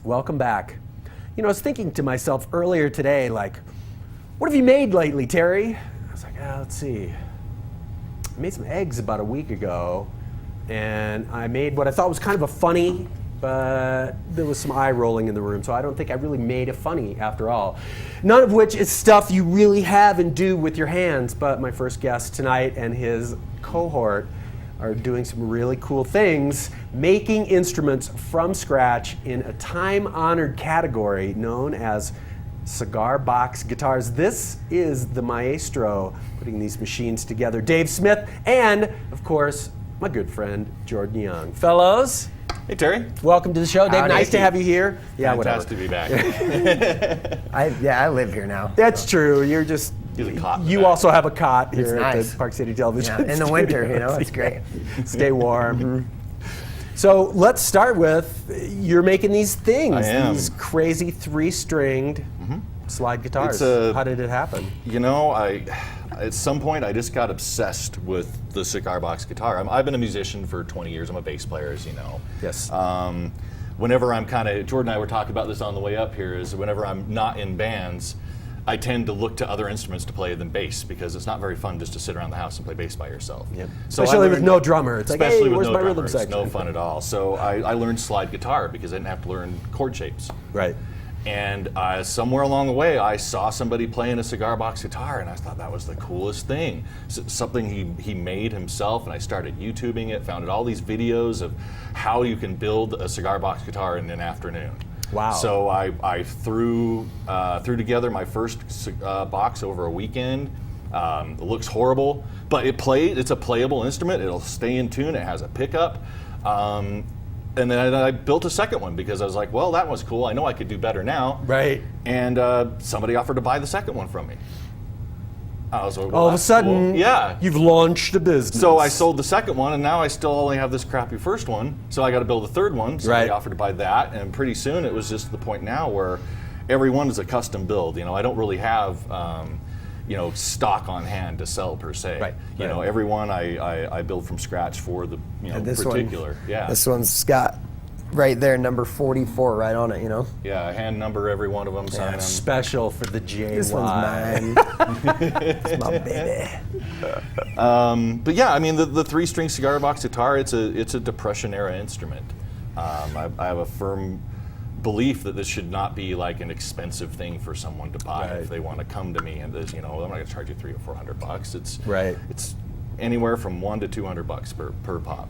Welcome back. You know, I was thinking to myself earlier today, like, what have you made lately, Terry? I was like, let's see. I made some eggs about a week ago, and I made what I thought was kind of a funny, but there was some eye rolling in the room, so I don't think I really made a funny after all. None of which is stuff you really have and do with your hands, but my first guest tonight and his cohort are doing some really cool things, making instruments from scratch in a time-honored category known as cigar box guitars. This is the maestro putting these machines together, Dave Smith, and, of course, my good friend, Jordan Young. Fellows, hey, Terry. welcome to the show. Dave, nice to have you here. Yeah, fantastic to be back. I live here now. That's true. You're just... You also have a cot here at the Park City Television. Yeah, in the winter, it's great. Stay warm. So let's start with, you're making these things. I am. These crazy 3-stringed slide guitars. How did it happen? You know, at some point I just got obsessed with the cigar box guitar. I've been a musician for 20 years. I'm a bass player, as you know. Yes. Whenever I'm Jordan and I were talking about this on the way up here, is whenever I'm not in bands, I tend to look to other instruments to play than bass, because it's not very fun just to sit around the house and play bass by yourself. Yep. So especially with no drummer. It's like, hey, with where's no my drummer, rhythm section? It's no fun at all. So I learned slide guitar because I didn't have to learn chord shapes. Right. And somewhere along the way, I saw somebody playing a cigar box guitar, and I thought that was the coolest thing. Something he made himself, and I started YouTubing it, found all these videos of how you can build a cigar box guitar in an afternoon. Wow. So I threw together my first box over a weekend. It looks horrible, but it's a playable instrument. It'll stay in tune. It has a pickup. And then I built a second one because I was like, well, that was cool. I know I could do better now. Right. And somebody offered to buy the second one from me. I was like, well, all of a sudden, cool. Yeah, you've launched a business. So I sold the second one, and now I still only have this crappy first one. So I got to build a third one. So they offered to buy that, and pretty soon it was just the point now where every one is a custom build. You know, I don't really have stock on hand to sell per se. Right. You know, every one I build from scratch for the particular. This one's got right there number 44 right on it. Yeah, I hand number every one of them. Sign them. Special for the JY. This one's mine. It's my baby. But yeah, I mean the 3-string cigar box guitar. It's a Depression era instrument. I have a firm belief that this should not be like an expensive thing for someone to buy if they want to come to me and this. I'm not going to charge you $300 or $400. It's anywhere from $100 to $200 per pop.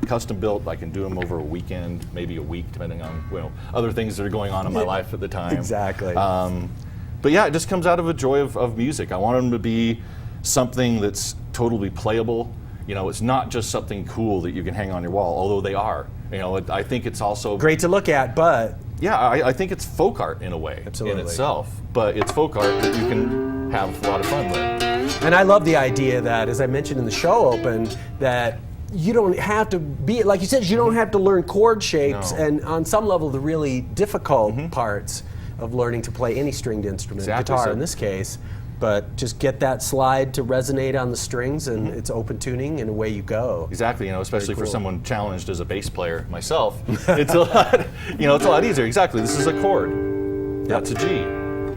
Custom built, I can do them over a weekend, maybe a week, depending on other things that are going on in my life at the time. Exactly. But yeah, it just comes out of a joy of music. I want them to be something that's totally playable. It's not just something cool that you can hang on your wall, although they are. I think it's also great to look at, but yeah, I think it's folk art in a way in itself. But it's folk art that you can have a lot of fun with. And I love the idea that, as I mentioned in the show open, that you don't have to be, like you said, you don't have to learn chord shapes, and on some level the really difficult parts of learning to play any stringed instrument, guitar in this case, but just get that slide to resonate on the strings, and it's open tuning, and away you go. Exactly, especially for someone challenged as a bass player myself, it's a lot, it's a lot easier. Exactly, this is a chord. That's a G.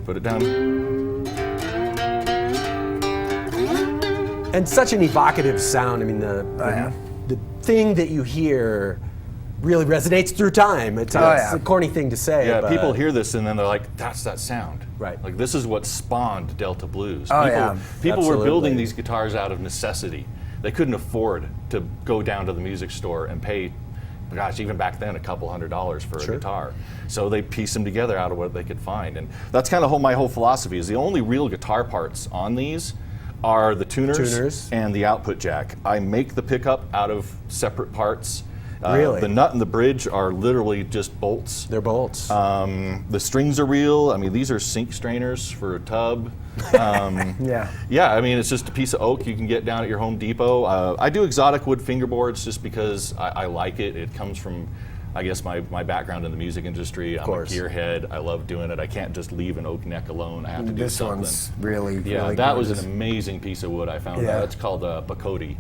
Put it down. And such an evocative sound. I mean, the thing that you hear really resonates through time. It's a corny thing to say. Yeah, people hear this and then they're like, that's that sound. Right. Like, this is what spawned Delta Blues. Absolutely. People were building these guitars out of necessity. They couldn't afford to go down to the music store and pay, gosh, even back then, a couple $100s for a guitar. So they pieced them together out of what they could find. And that's kind of my whole philosophy, is the only real guitar parts on these are the tuners and the output jack. I make the pickup out of separate parts. Really? The nut and the bridge are literally just bolts. They're bolts. The strings are real. I mean, these are sink strainers for a tub. Yeah, I mean, it's just a piece of oak you can get down at your Home Depot. I do exotic wood fingerboards just because I like it. It comes from, I guess, my background in the music industry. I'm a gearhead. I love doing it. I can't just leave an oak neck alone. I have to do something. This one's really that was an amazing piece of wood I found out. It's called Bacote.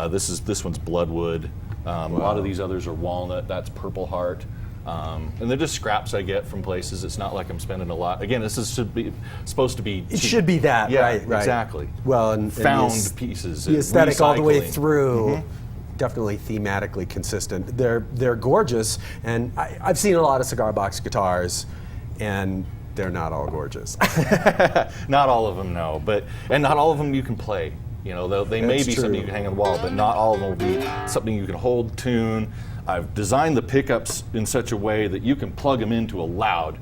This one's bloodwood. A lot of these others are walnut. That's Purple Heart. And they're just scraps I get from places. It's not like I'm spending a lot. Again, this is supposed to be cheap. It should be that, Yeah, right? exactly. Well, and found the pieces. the aesthetic all the way recycling. through, definitely thematically consistent. They're gorgeous, and I've seen a lot of cigar box guitars, and they're not all gorgeous. Not all of them, no, and not all of them you can play. You know, they may That's be true. something you can hang on the wall, but not all of them will be something you can hold, tune. I've designed the pickups in such a way that you can plug them into a loud,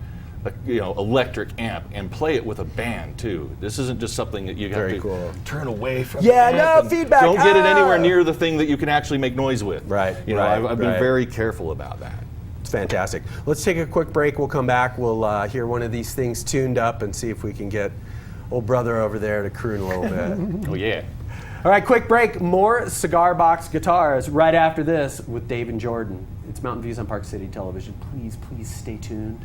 electric amp and play it with a band too. This isn't just something that you have Very to cool. turn away from. Yeah, the amp no, and feedback. Don't get it anywhere Ah. near the thing that you can actually make noise with. Right, You know, right, I've been right. very careful about that. It's fantastic. Let's take a quick break. We'll come back. We'll hear one of these things tuned up and see if we can get old brother over there to croon a little bit. Oh yeah. All right, quick break. More cigar box guitars right after this with Dave and Jordan. It's Mountain Views on Park City Television. Please stay tuned.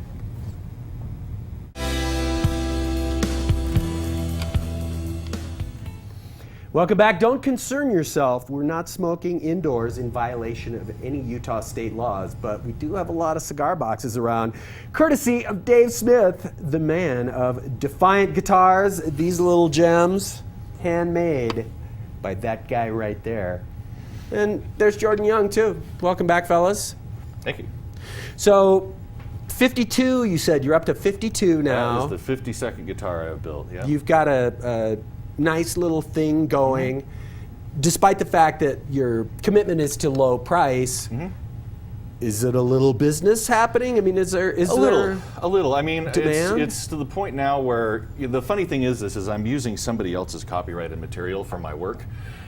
Welcome back. Don't concern yourself. We're not smoking indoors in violation of any Utah state laws, but we do have a lot of cigar boxes around, courtesy of Dave Smith, the man of Defiant Guitars. These little gems, handmade by that guy right there. And there's Jordan Young, too. Welcome back, fellas. Thank you. So, 52, you said. You're up to 52 now. That is the 52nd guitar I've built. Yeah. You've got a nice little thing going. Despite the fact that your commitment is to low price, is it a little business happening? I mean, is there A little. I mean, demand? it's to the point now where the funny thing is I'm using somebody else's copyrighted material for my work,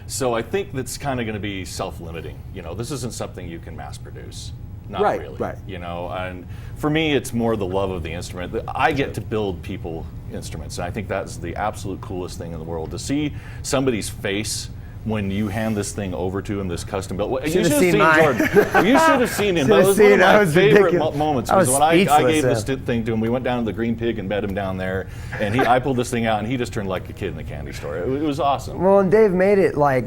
so I think that's kind of going to be self-limiting. You know, this isn't something you can mass produce. Not Right, really. right. You know, and for me, it's more the love of the instrument. I get to build people instruments, and I think that's the absolute coolest thing in the world. To see somebody's face when you hand this thing over to him, this custom built. You should have seen mine. Jordan. You should have seen him. Should That have was seen one it. of That my was favorite ridiculous. moments. I Was was when I speechless, gave yeah. this thing to him. We went down to the Green Pig and met him down there, and I pulled this thing out, and he just turned like a kid in a candy store. It was awesome. Well, and Dave made it like,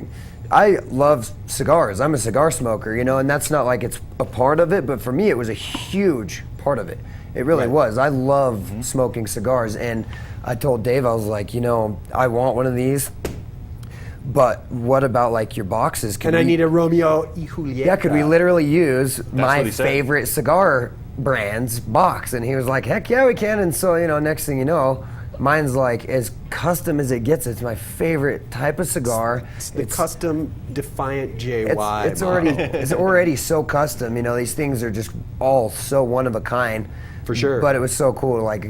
I love cigars. I'm a cigar smoker, and that's not like it's a part of it, but for me, it was a huge part of it. It really was. I love smoking cigars, and I told Dave, I was like, I want one of these, but what about like your boxes? And I need a Romeo y Julieta. Yeah, could we literally use what my he said. favorite cigar brand's box? And he was like, heck yeah, we can. And so, next thing you know, mine's like as custom as it gets. It's my favorite type of cigar. It's the custom Defiant JY. It's model. already so custom. These things are just all so one of a kind. For sure. But it was so cool, like,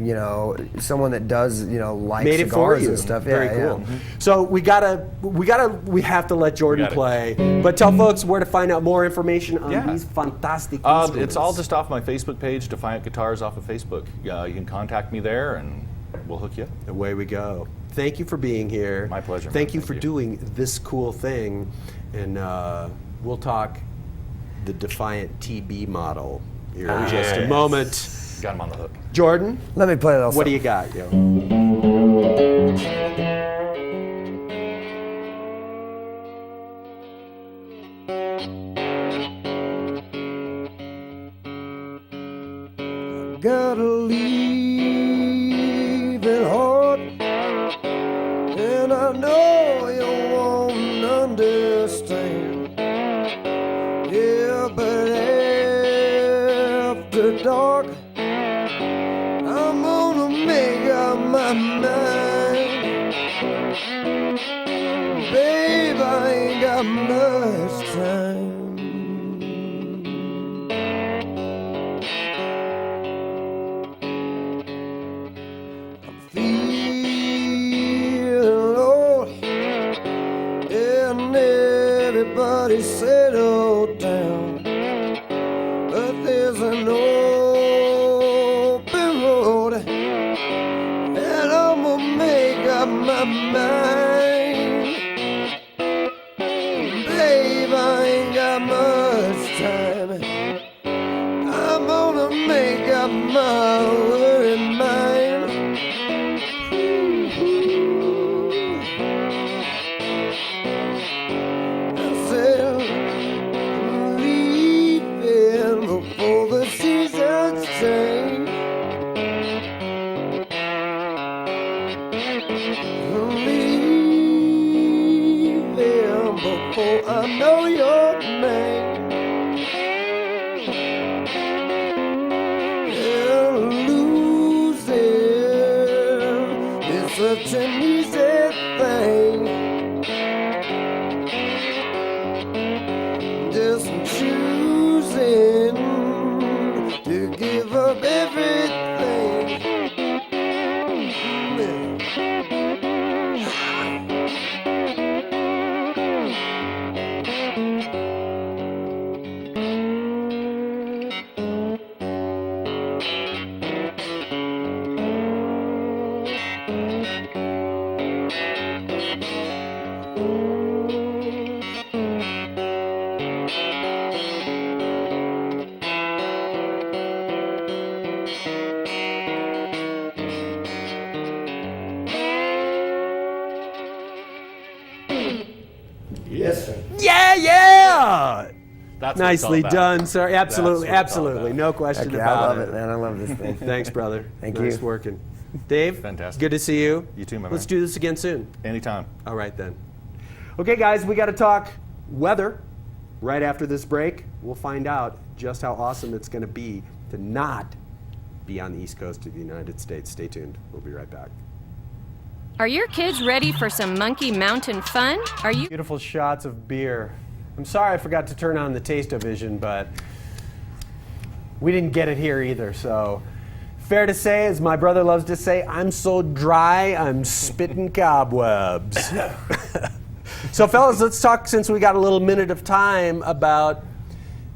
someone that does, like Made it for cigars you. and stuff. Very yeah, cool. yeah. So we have to let Jordan got it. play. But tell folks where to find out more information on Yeah. these fantastic instruments. It's all just off my Facebook page, Defiant Guitars off of Facebook. You can contact me there, and we'll hook you up. Away we go. Thank you for being here. My pleasure, Thank man. you Thank for you. doing this cool thing. And we'll talk the Defiant TB model here in just a yes. moment. Got him on the hook. Jordan, Let me play a little what do something. you got, yo? Gotta leave it hard, and I know you won't understand. Yeah, but after dark, I'm gonna make up my mind. Babe, I ain't got much time. Feeling low, and everybody settled down, but there's an open road, and I'm gonna make up my mind. Babe, I ain't got much time. I'm gonna make up my worried mind. I said, leaving before the season such an easy thing. Just choosing to give up everything. Yes, sir. Yeah, yeah. That's what it's Nicely all about. done, sir. Absolutely, That's what it's all absolutely. about. No question I about love it, man. I love this thing. Thanks, brother. Thank nice you. working. Dave, Fantastic. good to see you. You too, my Let's man. do this again soon. Anytime. All right, then. Okay, guys, we got to talk weather right after this break. We'll find out just how awesome it's going to be to not be on the East Coast of the United States. Stay tuned. We'll be right back. Are your kids ready for some Monkey Mountain fun? Are you? Beautiful shots of beer. I'm sorry I forgot to turn on the Taste-O-Vision, but we didn't get it here either, so fair to say, as my brother loves to say, I'm so dry, I'm spitting cobwebs. So fellas, let's talk, since we got a little minute of time, about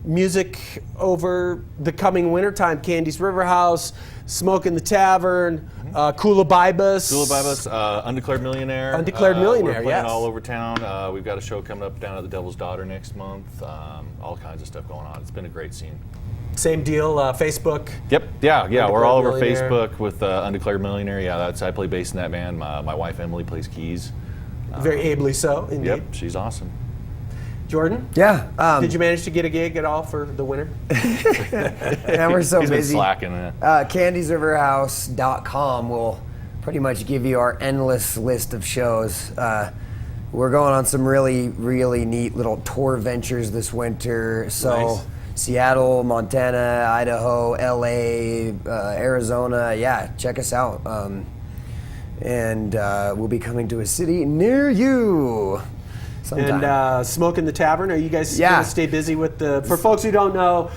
music over the coming wintertime. Candy's River House, Smoke in the Tavern, Kula Bibus. Kula Bibus, Undeclared Millionaire. Undeclared Millionaire, We're playing yes. all over town. We've got a show coming up down at the Devil's Daughter next month. All kinds of stuff going on. It's been a great scene. Same deal, Facebook. Yep. Yeah. We're all over Millionaire. Facebook with Undeclared Millionaire. Yeah, I play bass in that band. My wife Emily plays keys. Very ably so, indeed. Yep. She's awesome. Jordan? Yeah. Did you manage to get a gig at all for the winter? And we're so He's been busy. slacking. Candiesriverhouse.com will pretty much give you our endless list of shows. We're going on some really, really neat little tour ventures this winter. So Nice. Seattle, Montana, Idaho, LA, Arizona. Yeah, check us out. And we'll be coming to a city near you sometime. And Smoke in the Tavern, are you guys Yeah. going to stay busy with the... For folks who don't know,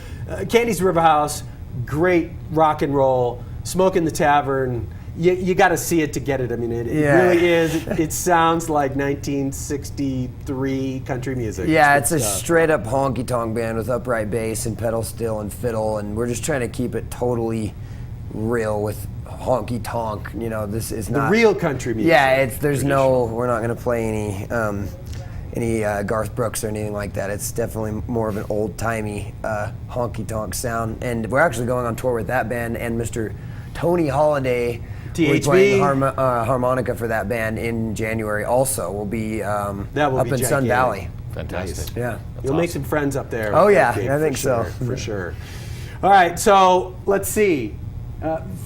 Candy's River House, great rock and roll. Smoke in the Tavern, you got to see it to get it. I mean, it Yeah. really is. It sounds like 1963 country music. Yeah, good it's a stuff. straight up honky tonk band with upright bass and pedal steel and fiddle, and we're just trying to keep it totally real with honky tonk. You know, this is The not real country music. Yeah, we're not going to play any Garth Brooks or anything like that. It's definitely more of an old timey honky tonk sound, and we're actually going on tour with that band and Mr. Tony Holiday. We'll be THB. playing harmonica for that band in January. Also, we'll be That will up be in Sun gigantic. Valley. Fantastic. Yeah. You'll make some friends up there. Oh, with yeah, that gig, I think for so. sure, For sure. All right, so let's see.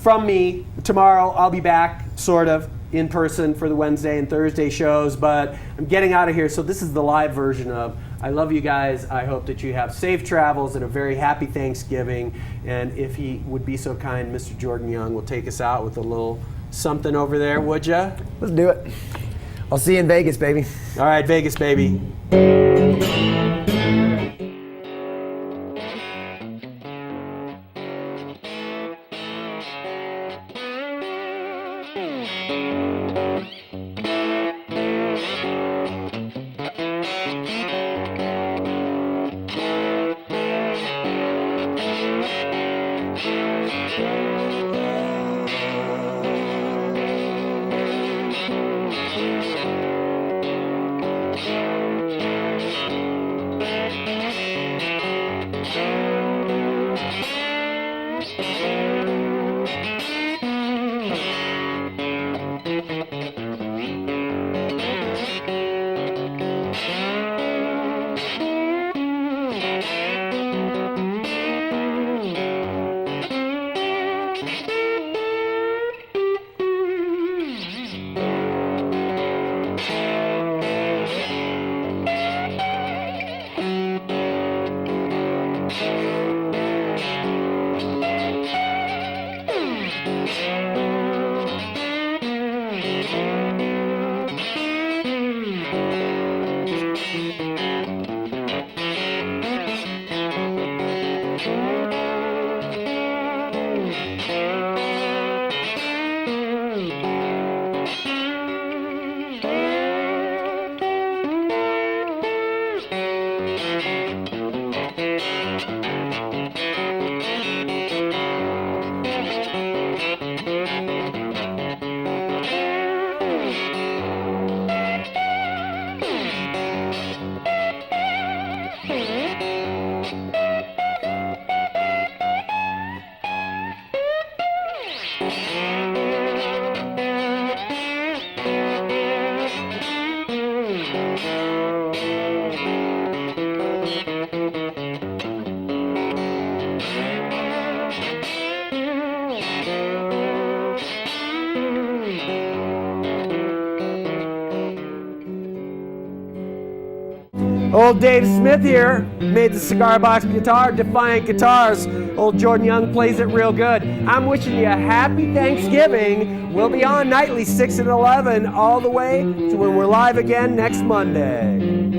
From me, tomorrow I'll be back, sort of, in person for the Wednesday and Thursday shows, but I'm getting out of here, so this is the live version of I love you guys. I hope that you have safe travels and a very happy Thanksgiving. And if he would be so kind, Mr. Jordan Young will take us out with a little something over there, would ya? Let's do it. I'll see you in Vegas, baby. All right, Vegas, baby. Old Dave Smith here made the cigar box guitar, Defiant Guitars. Old Jordan Young plays it real good. I'm wishing you a happy Thanksgiving. We'll be on nightly 6 and 11 all the way to when we're live again next Monday.